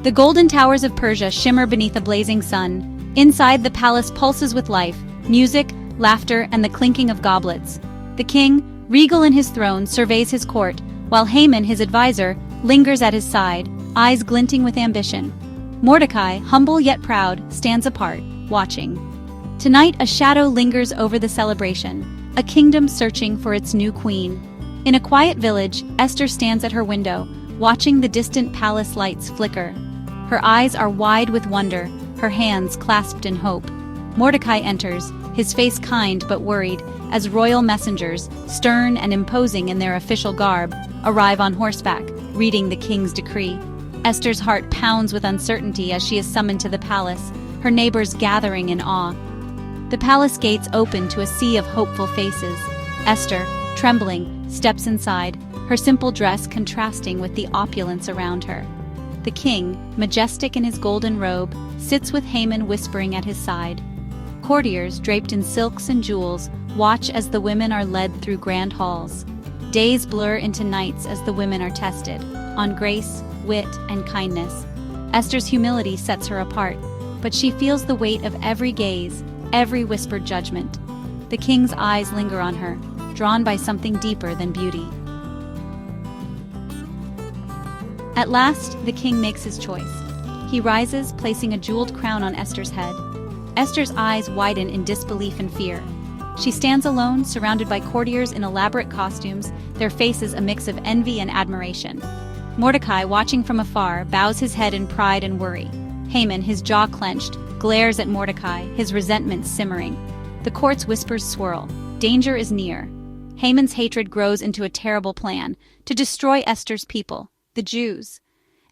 The golden towers of Persia shimmer beneath a blazing sun. Inside, the palace pulses with life, music, laughter, and the clinking of goblets. The king, regal in his throne, surveys his court, while Haman, his advisor, lingers at his side, eyes glinting with ambition. Mordecai, humble yet proud, stands apart, watching. Tonight, a shadow lingers over the celebration, a kingdom searching for its new queen. In a quiet village, Esther stands at her window, watching the distant palace lights flicker. Her eyes are wide with wonder, her hands clasped in hope. Mordecai enters, his face kind but worried, as royal messengers, stern and imposing in their official garb, arrive on horseback, reading the king's decree. Esther's heart pounds with uncertainty as she is summoned to the palace, her neighbors gathering in awe. The palace gates open to a sea of hopeful faces. Esther, trembling, steps inside, her simple dress contrasting with the opulence around her. The king, majestic in his golden robe, sits with Haman whispering at his side. Courtiers, draped in silks and jewels, watch as the women are led through grand halls. Days blur into nights as the women are tested, on grace, wit, and kindness. Esther's humility sets her apart, but she feels the weight of every gaze, every whispered judgment. The king's eyes linger on her, drawn by something deeper than beauty. At last, the king makes his choice. He rises, placing a jeweled crown on Esther's head. Esther's eyes widen in disbelief and fear. She stands alone, surrounded by courtiers in elaborate costumes, their faces a mix of envy and admiration. Mordecai, watching from afar, bows his head in pride and worry. Haman, his jaw clenched, glares at Mordecai, his resentment simmering. The court's whispers swirl. Danger is near. Haman's hatred grows into a terrible plan to destroy Esther's people, the Jews.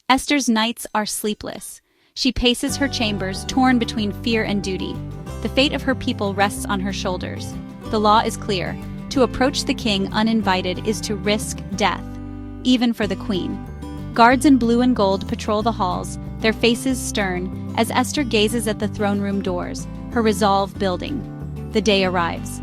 Esther's nights are sleepless. She paces her chambers, torn between fear and duty. The fate of her people rests on her shoulders. The law is clear. To approach the king uninvited is to risk death, even for the queen. Guards in blue and gold patrol the halls, their faces stern, as Esther gazes at the throne room doors, her resolve building. The day arrives.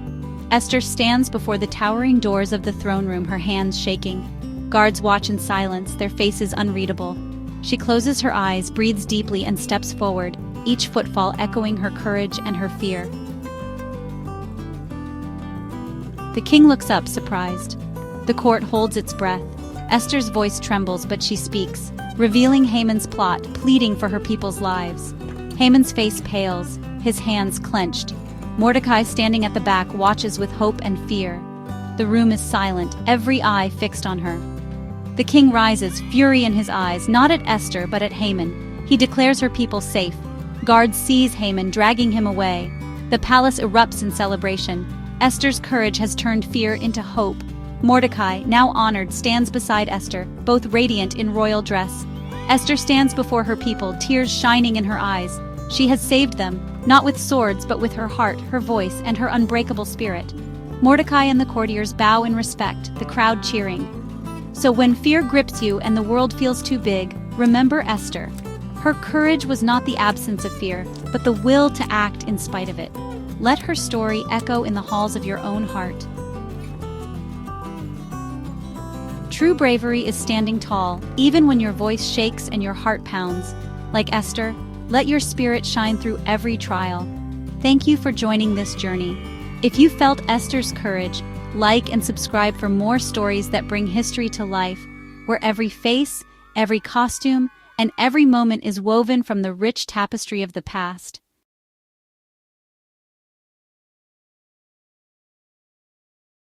Esther stands before the towering doors of the throne room, her hands shaking. Guards watch in silence, their faces unreadable. She closes her eyes, breathes deeply, and steps forward, each footfall echoing her courage and her fear. The king looks up, surprised. The court holds its breath. Esther's voice trembles, but she speaks, revealing Haman's plot, pleading for her people's lives. Haman's face pales, his hands clenched. Mordecai, standing at the back, watches with hope and fear. The room is silent, every eye fixed on her. The king rises, fury in his eyes, not at Esther but at Haman. He declares her people safe. Guards seize Haman, dragging him away. The palace erupts in celebration. Esther's courage has turned fear into hope. Mordecai, now honored, stands beside Esther, both radiant in royal dress. Esther stands before her people, tears shining in her eyes. She has saved them, not with swords but with her heart, her voice, and her unbreakable spirit. Mordecai and the courtiers bow in respect, the crowd cheering. So when fear grips you and the world feels too big, remember Esther. Her courage was not the absence of fear, but the will to act in spite of it. Let her story echo in the halls of your own heart. True bravery is standing tall, even when your voice shakes and your heart pounds. Like Esther, let your spirit shine through every trial. Thank you for joining this journey. If you felt Esther's courage, like and subscribe for more stories that bring history to life, where every face, every costume, and every moment is woven from the rich tapestry of the past.